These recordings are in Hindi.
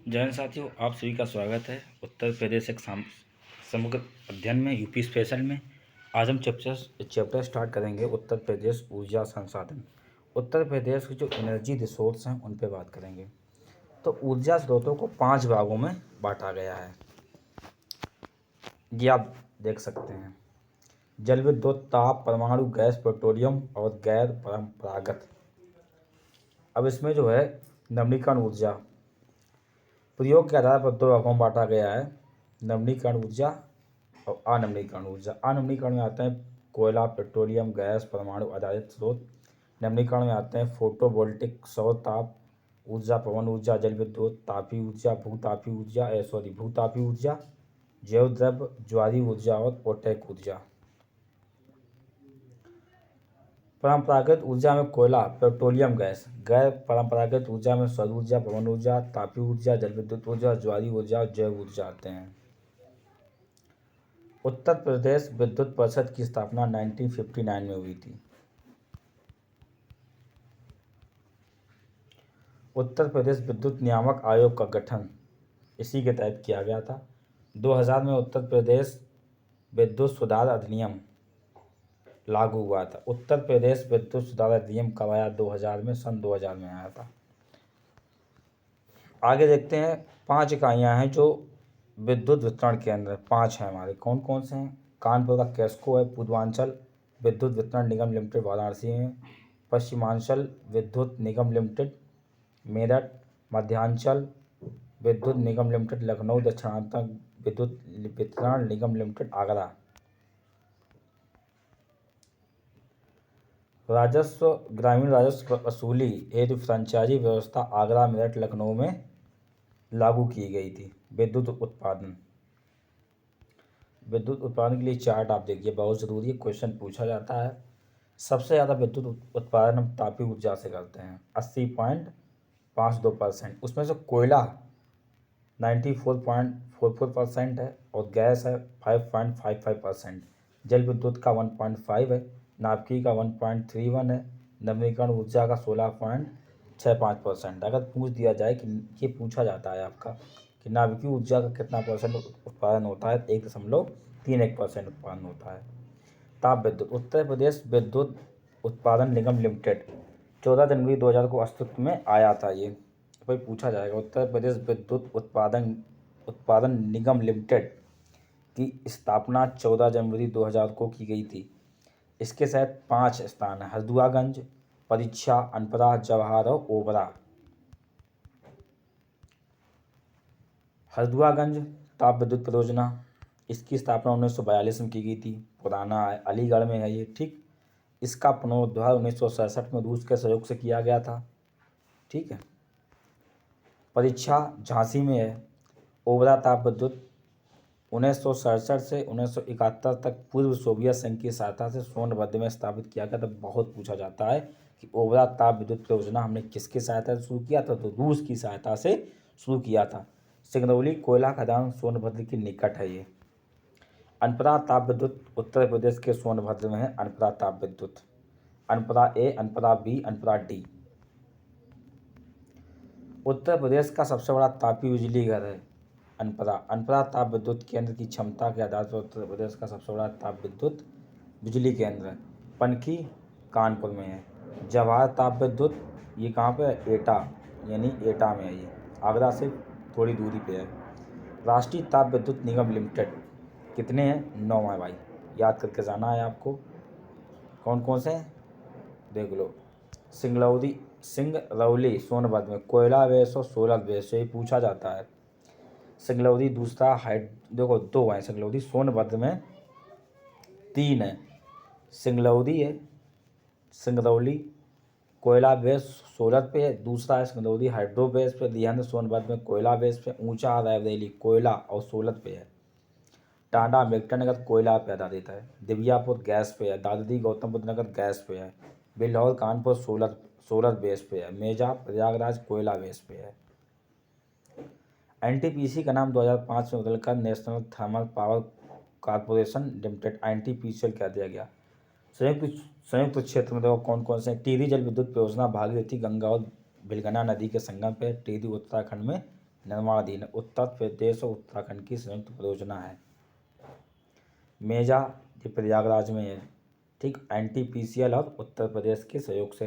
जय हिंद साथियों, आप सभी का स्वागत है उत्तर प्रदेश एक समग्र अध्ययन में यूपी स्पेशल में। आज हम चैप्टर स्टार्ट करेंगे उत्तर प्रदेश ऊर्जा संसाधन। उत्तर प्रदेश के जो एनर्जी रिसोर्स हैं उन पे बात करेंगे। तो ऊर्जा स्रोतों को 5 भागों में बांटा गया है, ये आप देख सकते हैं। जल विद्युत, ताप, परमाणु गैस, पेट्रोलियम और गैर परंपरागत। अब इसमें जो है नवीकरण ऊर्जा प्रयोग के आधार पर 2 भागों में बांटा गया है, नवीकरण ऊर्जा और अनवीकरण ऊर्जा। अनवीकरण में आते हैं कोयला, पेट्रोलियम, गैस, परमाणु आधारित स्रोत। नवीकरण में आते हैं फोटोवोल्टिक, सौर ताप ऊर्जा, पवन ऊर्जा, जल विद्युत, तापीय ऊर्जा, भूतापीय ऊर्जा, जैव द्रव्य, ज्वारीय ऊर्जा और ओटेक ऊर्जा। परंपरागत ऊर्जा में कोयला, पेट्रोलियम गैस। गैर परंपरागत ऊर्जा में सौर ऊर्जा, पवन ऊर्जा, तापीय ऊर्जा, जल विद्युत ऊर्जा, ज्वारीय ऊर्जा और जैव ऊर्जा आते हैं। उत्तर प्रदेश विद्युत परिषद की स्थापना 1959 में हुई थी। उत्तर प्रदेश विद्युत नियामक आयोग का गठन इसी के तहत किया गया था। 2000 में उत्तर प्रदेश विद्युत सुधार अधिनियम लागू हुआ था। उत्तर प्रदेश विद्युत सुधार अधिनियम कब आया? 2000 में, सन 2000 में आया था। आगे देखते हैं 5 इकाइयाँ हैं जो विद्युत वितरण केंद्र 5 हैं हमारे। कौन कौन से हैं? कानपुर का कैस्को है, पूर्वांचल विद्युत वितरण निगम लिमिटेड वाराणसी में, पश्चिमांचल विद्युत निगम लिमिटेड मेरठ, मध्यांचल विद्युत निगम लिमिटेड लखनऊ, दक्षिणांचल विद्युत वितरण निगम लिमिटेड आगरा। राजस्व ग्रामीण राजस्व वसूली हेतु फ्रेंचाइजी व्यवस्था आगरा, मेरठ, लखनऊ में लागू की गई थी। विद्युत उत्पादन के लिए चार्ट आप देखिए, बहुत ज़रूरी है, क्वेश्चन पूछा जाता है। सबसे ज़्यादा विद्युत उत्पादन हम तापीय ऊर्जा से करते हैं, 80.52%। उसमें से कोयला 94.44% है और गैस है 5.55%। जल विद्युत का 1.5 है, नाभिकीय का 1.31 है, नवीकरण ऊर्जा का 16.65%। अगर पूछ दिया जाए कि ये पूछा जाता है आपका कि नाभिकीय ऊर्जा का कितना परसेंट उत्पादन होता है, 1.31% उत्पादन होता है। ताप विद्युत, उत्तर प्रदेश विद्युत उत्पादन निगम लिमिटेड 14 जनवरी 2000 को अस्तित्व में आया था। ये भाई पूछा जाएगा। उत्तर प्रदेश विद्युत उत्पादन निगम लिमिटेड की स्थापना 14 जनवरी 2000 को की गई थी। इसके साथ 5 स्थान है, हल्द्वागंज, परीक्षा, अनपरा, जवाहर और ओबरा। हल्द्वागंज ताप विद्युत परियोजना, इसकी स्थापना 1942 में की गई थी, पुराना है, अलीगढ़ में है ये, ठीक। इसका पुनरुद्धार 1967 में रूस के सहयोग से किया गया था, ठीक है। परीक्षा झांसी में है। ओबरा ताप विद्युत 1967 से 1971 तक पूर्व सोवियत संघ की सहायता से सोनभद्र में स्थापित किया गया था। बहुत पूछा जाता है कि ओबरा ताप विद्युत परियोजना हमने किसकी सहायता से शुरू किया था, तो रूस की सहायता से शुरू किया था। सिंगरौली कोयला खदान सोनभद्र के निकट है ये। अनपरा ताप विद्युत उत्तर प्रदेश के सोनभद्र में है। अनपरा ताप विद्युत, अनपरा ए, अनपरा बी, अनपरा डी। उत्तर प्रदेश का सबसे बड़ा तापीय बिजली घर है अनपरा ताप विद्युत केंद्र की क्षमता के आधार पर उत्तर प्रदेश का सबसे बड़ा ताप विद्युत बिजली केंद्र है। पनकी कानपुर में है। जवाहर ताप विद्युत ये कहाँ पे है? एटा, यानी एटा में है ये, आगरा से थोड़ी दूरी पे है। राष्ट्रीय ताप विद्युत निगम लिमिटेड कितने हैं? 9 है भाई, याद करके जाना है आपको। कौन कौन से हैं देख लो। सिंगरौली सोनभद्र में कोयला बेस और सोलर बेस से ही पूछा जाता है। सिंगरौली दूसरा देखो 2 है सिंगरौली, सोनभद्र में 3 है। सिंगरौली कोयला बेस सोलर पे है, दूसरा है सिंगरौली हाइड्रो बेस पे, दिया सोनभद्र में कोयला बेस पे, ऊंचा रायबरेली कोयला और सोलर पे है। टांडा मेकटा नगर कोयला पे आधारित है। दिव्यापुर गैस पे है। दादरी गौतम बुद्ध नगर गैस पे है। बिल्हौर कानपुर सोलर बेस पे है। मेजा प्रयागराज कोयला बेस पे है। एनटीपीसी का नाम 2005 में बदलकर National Thermal Power Corporation Limited NTPCL कर दिया गया। संयुक्त क्षेत्र में देखो कौन कौन से। टिहरी जल विद्युत परियोजना भागीरथी गंगा और भिलगना नदी के संगम पे टिहरी उत्तराखंड में निर्माणाधीन है। उत्तर प्रदेश और उत्तराखंड की संयुक्त परियोजना है। मेजा ये प्रयागराज में है, ठीक। NTPCL और उत्तर प्रदेश के सहयोग से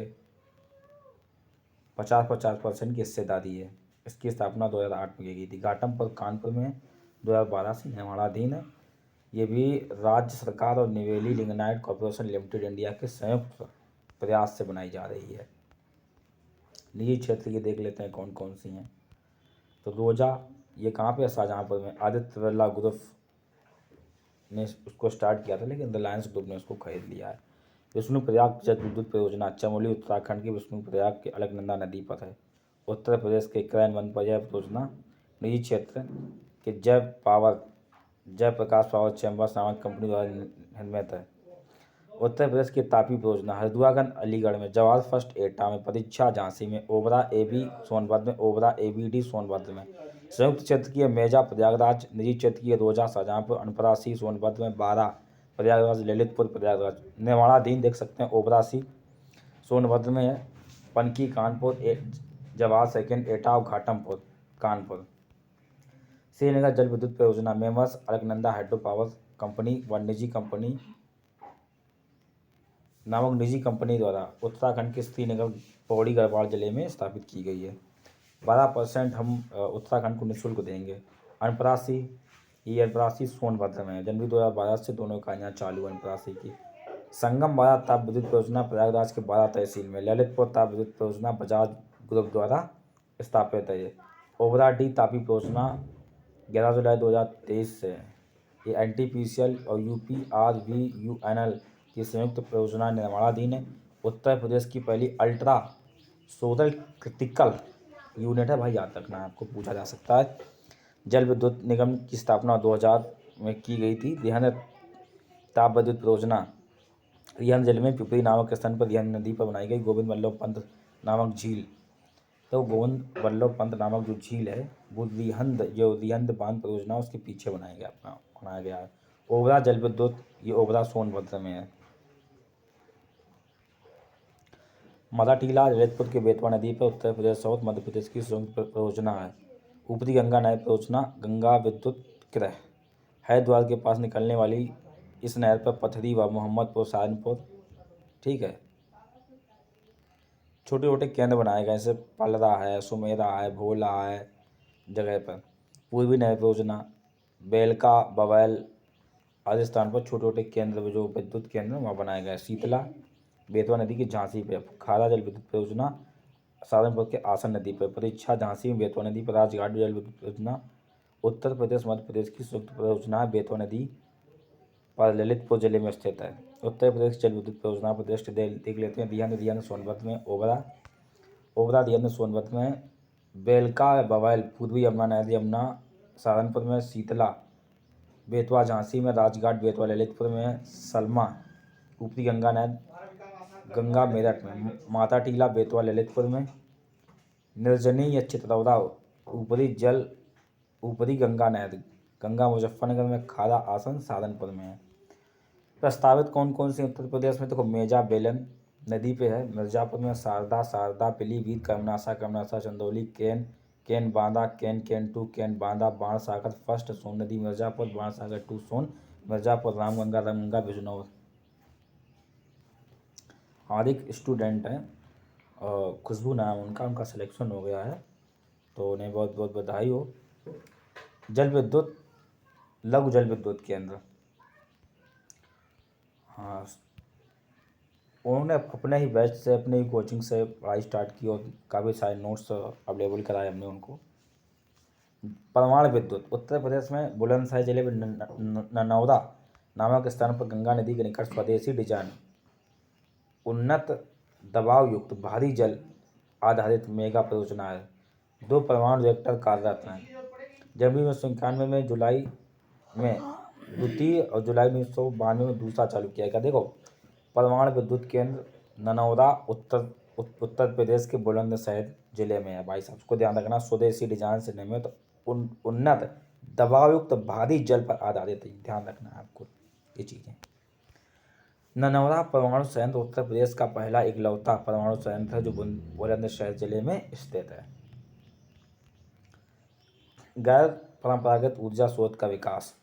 50-50% की हिस्सेदारी है। इसकी स्थापना 2008 में की गई थी। घाटमपुर कानपुर में 2012 से निर्माणाधीन है। ये भी राज्य सरकार और Neyveli lignite corporation limited India के संयुक्त प्रयास से बनाई जा रही है। निजी क्षेत्र की देख लेते हैं कौन कौन सी हैं। तो रोजा ये कहाँ पे है? शाहजहाँपुर में। आदित्य बिरला ग्रुप ने उसको स्टार्ट किया था, लेकिन रिलायंस ग्रुप ने उसको खरीद लिया है। विष्णुप्रयाग जल विद्युत परियोजना चमोली उत्तराखंड की विष्णुप्रयाग के अलकनंदा नदी पर है। उत्तर प्रदेश के क्रयनवन परियोजना परियोजना निजी क्षेत्र के जय प्रकाश पावर चैम्बर्स नामक कंपनी द्वारा निर्मित है। उत्तर प्रदेश की तापी परियोजना हरिद्वारगंज अलीगढ़ में, जवाहर फर्स्ट एटा में, परीक्षा झांसी में, ओबरा AB सोनभद्र में, ओबरा ABD सोनभद्र में। संयुक्त क्षेत्र की मेजा प्रयागराज, निजी क्षेत्र की रोजा शाहजहाँपुर, अनपरासी सोनभद्र में, बारह प्रयागराज, ललितपुर प्रयागराज। निर्माणाधीन देख सकते हैं ओबरासी सोनभद्र में है, पनकी कानपुर, जवाहर सेकेंड एटा और घाटमपुर कानपुर। श्रीनगर जल विद्युत परियोजना MEMS Alaknanda hydro power company व निजी कंपनी द्वारा उत्तराखंड के श्रीनगर पौड़ी गढ़वाल जिले में स्थापित की गई है। 12% हम उत्तराखंड को निःशुल्क देंगे। अनपरासी सोनभद्र में है। जनवरी 2012 से दोनों इकाइयाँ चालू है अनपरासी की। संगम बारा ताप विद्युत परियोजना प्रयागराज के बारा तहसील में। ललितपुर ताप विद्युत परियोजना बजाज ग्रुप द्वारा स्थापित है। ओबरा डी तापी परियोजना 11 जुलाई 2023 से ये NTPCL और UPRVUNL की संयुक्त परियोजना निर्माणाधीन है। उत्तर प्रदेश की पहली अल्ट्रा सोलर क्रिटिकल यूनिट है। भाई याद रखना है, आपको पूछा जा सकता है। जल विद्युत निगम की स्थापना 2000 में की गई थी। रिहंद ताप विद्युत परियोजना रिहंद जिले में पिपरी नामक स्थान पर रिहंद नदी पर बनाई गई गोविंद वल्लभ पंत नामक झील। तो गोविंद वल्लभ पंत नामक जो झील है वो रिहंद बांध परियोजना उसके पीछे बनाया गया है। ओबरा जल विद्युत ये ओबरा सोनभद्र में है। मराठीला ललितपुर के बेतवा नदी पर उत्तर प्रदेश और मध्य प्रदेश की संयुक्त परियोजना है। ऊपरी गंगा नहर परियोजना गंगा विद्युत क्रय हरिद्वार के पास निकलने वाली इस नहर पर पथरी व मोहम्मदपुर सहारनपुर, ठीक है, छोटे छोटे केंद्र बनाए गए, जैसे पलरा है, सुमेरा है, भोला है जगह पर। पूर्वी नहर परियोजना बेलका बवैल राजस्थान पर छोटे छोटे केंद्र जो विद्युत केंद्र वहाँ बनाए गए। शीतला बेतवा नदी की झांसी पे। खारा जल विद्युत परियोजना सहारनपुर के आसन नदी पर। परीक्षा झांसी में बेतवा नदी पर। राजघाट जल विद्युत परियोजना उत्तर प्रदेश मध्य प्रदेश की संयुक्त परियोजना है, बेतवा नदी पर ललितपुर जिले में स्थित है। उत्तर प्रदेश जल विद्युत परियोजना प्रदेश देख लेते हैं। रिहंद सोनभद्र में, ओबरा रिहंद सोनभद्र में, बेलका बवैल पूर्वी यमुना नहर यमुना सहारनपुर में, शीतला बेतवा झांसी में, राजघाट बेतवा ललितपुर में, सलमा ऊपरी गंगा नहर गंगा मेरठ में, माता टीला बेतवा ललितपुर में, निर्जनी या चित्रौरा ऊपरी गंगा नहर गंगा मुजफ्फरनगर में, खारा आसन सहारनपुर में है। प्रस्तावित कौन कौन सी उत्तर प्रदेश में? देखो मेजा बेलन नदी पे है, मिर्जापुर में शारदा पीलीभीत कर्मनासा चंदौली केन बांदा केन 2 केन बांदा बाणसागर फर्स्ट सोन नदी मिर्जापुर बाणसागर 2 सोन मिर्जापुर रामगंगा बिजनौर। हमारे एक स्टूडेंट हैं खुशबू नाम उनका सिलेक्शन हो गया है, तो उन्हें बहुत बहुत बधाई हो। लघु जल विद्युत केंद्र, हाँ, उन्होंने अपने ही बैच से अपने ही कोचिंग से पढ़ाई स्टार्ट की और काफ़ी सारे नोट्स अवेलेबल कराए हमने उनको। परमाणु विद्युत उत्तर प्रदेश में बुलंदशहर जिले में ननौरा नामक स्थान पर गंगा नदी के निकट स्वदेशी डिजाइन उन्नत दबाव युक्त भारी जल आधारित मेगा परियोजना है। 2 परमाणु रिएक्टर कार्यरत हैं। जनवरी 1991 में, जुलाई में द्वितीय और जुलाई 1992 में दूसरा चालू किया गया। देखो परमाणु विद्युत केंद्र ननौरा उत्तर प्रदेश के बुलंदशहर जिले में है। भाई साहब उसको ध्यान रखना, स्वदेशी डिजाइन से निर्मित तो उन्नत दबावयुक्त भारी जल पर आधारित है, ध्यान रखना है आपको ये चीज़ें। ननौरा परमाणु संयंत्र उत्तर प्रदेश का पहला इकलौता परमाणु संयंत्र है जो बुलंदशहर जिले में स्थित है। गैर परंपरागत ऊर्जा स्रोत का विकास।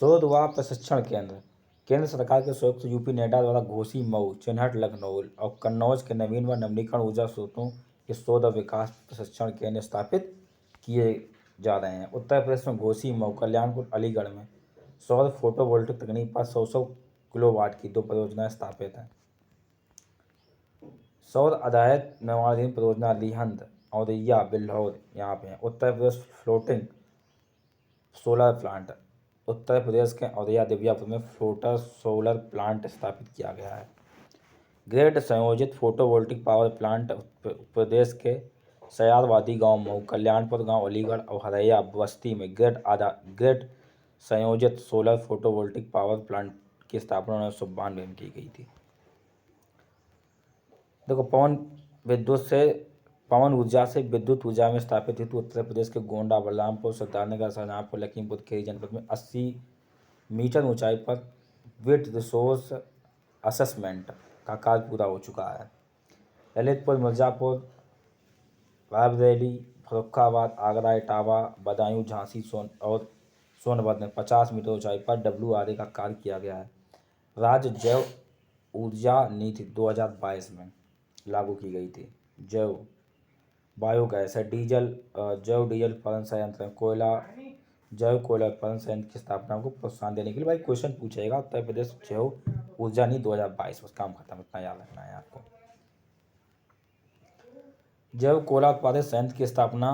शोध व प्रशिक्षण केंद्र। केंद्र सरकार के सहयोग से यूपी नेडा द्वारा घोसी, मऊ, चिन्हट, लखनऊ और कन्नौज के नवीन व नवीनीकरण ऊर्जा स्रोतों के शोध और विकास प्रशिक्षण केंद्र स्थापित किए जा रहे हैं। उत्तर प्रदेश में घोसी, मऊ, कल्याणपुर, अलीगढ़ में सौर फोटोवोल्टिक तकनीक पर 100 किलोवाट की 2 परियोजनाएं स्थापित हैं। सौर आधारित निर्माणाधीन परियोजना रिहंद, औरैया, बिल्हौर यहाँ पे है। Uttar Pradesh floating solar plant. Uttar Pradesh के औरैया दिव्यापुर में फ्लोटर सोलर प्लांट स्थापित किया गया है। ग्रिड संयोजित photovoltaic power plant Uttar Pradesh के सयारवादी गांव मऊ, कल्याणपुर गांव अलीगढ़ और हरैया बस्ती में ग्रिड संयोजित सोलर फोटोवोल्टिक पावर प्लांट की स्थापना 1992 में की गई थी। देखो, पवन ऊर्जा से विद्युत ऊर्जा में स्थापित हेतु उत्तर प्रदेश के गोंडा, बलरामपुर, सिद्धार्थनगर, शाहजहांपुर, लखीमपुर खीरी जनपद में 80 मीटर ऊंचाई पर विंड रिसोर्स असेसमेंट का कार्य पूरा हो चुका है। ललितपुर, मिर्जापुर, रायबरेली, फर्रुखाबाद, आगरा, इटावा, बदायूं, झांसी और सोनभद्र में 50 मीटर ऊंचाई पर WRA का कार्य किया गया है। राज्य जैव ऊर्जा नीति 2022 में लागू की गई थी। जैव बायोगैस है, जैव डीजल उत्पादन संयंत्र, जैव कोयला उत्पादन संयंत्र की स्थापना को प्रोत्साहन देने के लिए भाई क्वेश्चन पूछेगा। उत्तर प्रदेश जैव ऊर्जा नीति 2022, बस काम खत्म, इतना याद रखना है आपको। जैव कोयला उत्पादित संयंत्र की स्थापना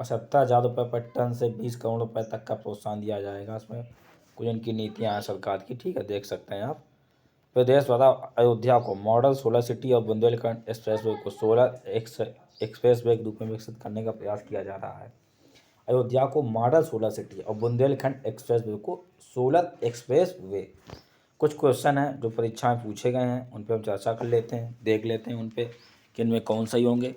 75,000 रुपये पर टन से 20 करोड़ रुपए तक का प्रोत्साहन दिया जाएगा। इसमें कुछ इनकी नीतियाँ हैं सरकार की, ठीक है, देख सकते हैं आप। प्रदेश द्वारा अयोध्या को मॉडल सोलर सिटी और बुंदेलखंड एक्सप्रेसवे को सोलर एक्सप्रेसवे के रूप में विकसित करने का प्रयास किया जा रहा है। अयोध्या को मॉडल सोलर सिटी और बुंदेलखंड एक्सप्रेसवे को सोलर एक्सप्रेसवे। कुछ क्वेश्चन हैं जो परीक्षा में पूछे गए हैं, उन पर हम चर्चा कर लेते हैं, देख लेते हैं उन पर कि इनमें कौन सही होंगे।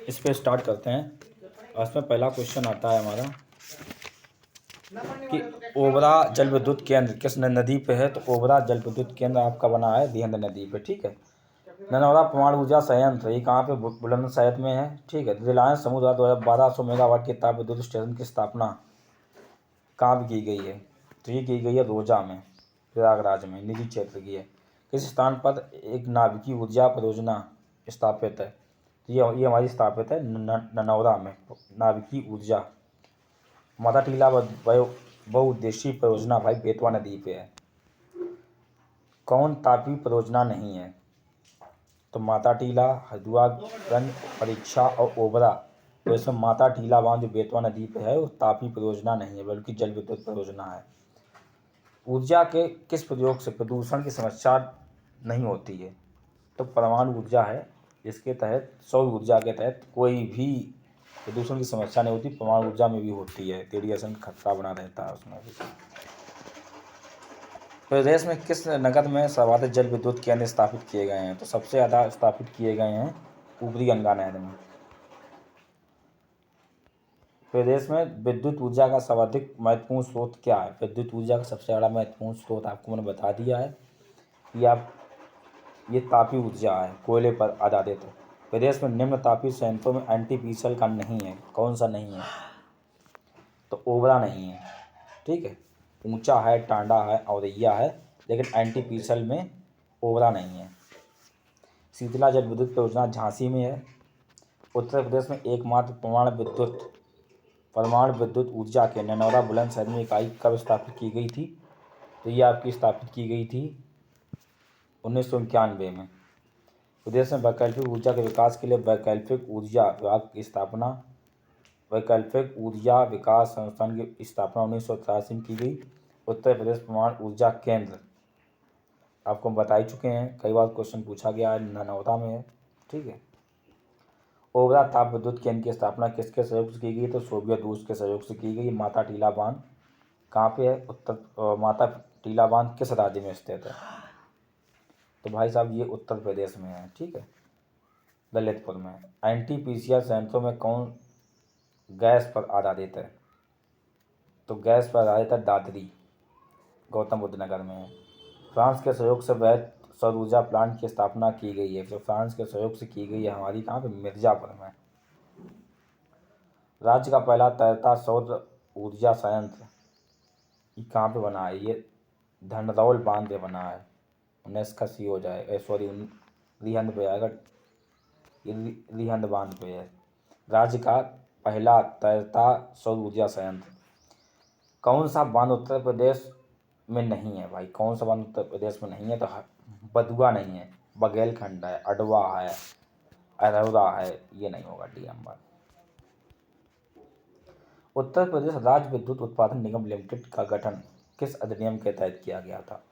इस पर स्टार्ट करते हैं। इसमें पहला क्वेश्चन आता है हमारा कि ओबरा जल विद्युत केंद्र किस नदी पे है। तो ओबरा जल विद्युत केंद्र आपका बना है रिहंद नदी पे, ठीक है। ननौरा परमाणु ऊर्जा संयंत्र ये कहाँ पे, बुलंदशहर में है, ठीक है। रिलायंस समूह द्वारा 1200 मेगावाट के ताप विद्युत स्टेशन की स्थापना कहाँ भी की गई है। तो ये की गई है रोजा में, प्रयागराज में, निजी क्षेत्र की है। किस स्थान पर एक नाभिकीय ऊर्जा परियोजना स्थापित है। तो ये हमारी स्थापित है ननौरा में, नाभिकीय ऊर्जा। माता टीला बहुउद्देशीय परियोजना भाई बेतवा नदी पे है। कौन तापी परियोजना नहीं है। तो माता टीला, हल्द्वारगंज, परीक्षा और ओबरा। तो इसमें माता टीला बांध जो बेतवा नदी पे है वो तापी परियोजना नहीं है बल्कि जल विद्युत परियोजना है। ऊर्जा के किस प्रयोग से प्रदूषण की समस्या नहीं होती है। तो परमाणु ऊर्जा है, इसके तहत सौर ऊर्जा के तहत कोई भी प्रदूषण की समस्या नहीं होती। परमाणु ऊर्जा में भी होती है, रेडिएशन खतरा बना रहता है उसमें भी। प्रदेश में किस नगर में सर्वाधिक जल विद्युत केंद्र स्थापित किए गए हैं। तो सबसे ज़्यादा स्थापित किए गए हैं ऊपरी गंगा नहर में। प्रदेश में विद्युत ऊर्जा का सर्वाधिक महत्वपूर्ण स्रोत क्या है। विद्युत ऊर्जा का सबसे बड़ा महत्वपूर्ण स्रोत आपको मैंने बता दिया है कि ये तापी ऊर्जा है, कोयले पर आधारित है। प्रदेश में निम्न तापी संयंत्रों में एनटीपीसीएल का नहीं है। कौन सा नहीं है। तो ओबरा नहीं है, ठीक है। ऊंचा है, टांडा है, औरैया है, लेकिन एनटीपीसीएल में ओबरा नहीं है। शीतला जल विद्युत परियोजना झांसी में है। उत्तर प्रदेश में एकमात्र परमाणु विद्युत ऊर्जा के ननौरा बुलंदशहर में इकाई कब स्थापित की गई थी। तो ये आपकी स्थापित की गई थी 1991 में। प्रदेश में वैकल्पिक ऊर्जा के विकास के लिए वैकल्पिक ऊर्जा विभाग की स्थापना, वैकल्पिक ऊर्जा विकास संस्थान की स्थापना 1983 में की गई। उत्तर प्रदेश परमाणु ऊर्जा केंद्र आपको हम बता ही चुके हैं, कई बार क्वेश्चन पूछा गया है, ननौरा में है, ठीक है। ओबरा ताप विद्युत केंद्र की स्थापना किसके सहयोग से की गई। तो सोवियत रूस के सहयोग से की गई। माता टीला बांध कहाँ पे है। माता टीला बांध किस राज्य में स्थित है। तो भाई साहब ये उत्तर प्रदेश में है, ठीक है, ललितपुर में। एनटीपीसीएल संयंत्रों में कौन गैस पर आधारित है। तो गैस पर आधारित है दादरी, गौतम बुद्ध नगर में है। फ्रांस के सहयोग से वैध सौर ऊर्जा प्लांट की स्थापना की गई है, जो फ्रांस के सहयोग से की गई है, हमारी कहाँ पे, मिर्ज़ापुर में। राज्य का पहला तैरता सौर ऊर्जा संयंत्र ये कहाँ पे बना है, ये धनरौल बांध पे बना है। 19 का सी हो जाए, सॉरी रिहंद पे आएगा, ये रिहंद बांध पे है। राज्य का पहला तैरता सौर ऊर्जा संयंत्र कौन सा बांध उत्तर प्रदेश में नहीं है भाई, कौन सा बांध उत्तर प्रदेश में नहीं है, तो बदुआ नहीं है, बघेलखंड है, अडवा है, अरौरा है, ये नहीं होगा डी नंबर। उत्तर प्रदेश राज्य विद्युत उत्पादन निगम लिमिटेड का गठन किस अधिनियम के तहत किया गया था,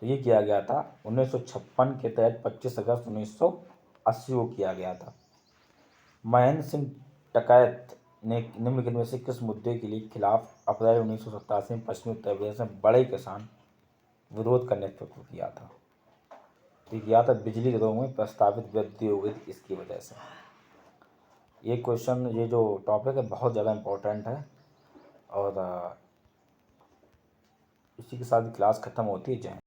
तो ये किया गया था 1956 के तहत 25 अगस्त 1980 को किया गया था। महेंद्र सिंह टकैत ने निम्नलिखित में से किस मुद्दे के लिए खिलाफ अप्रैल 1987 में पश्चिमी उत्तर प्रदेश में बड़े किसान विरोध का नेतृत्व किया था, तो किया था बिजली दरों में प्रस्तावित वृद्धि हो गई थी, इसकी वजह से। ये क्वेश्चन, ये जो टॉपिक है बहुत ज़्यादा इम्पोर्टेंट है, और इसी के साथ क्लास ख़त्म होती है। जय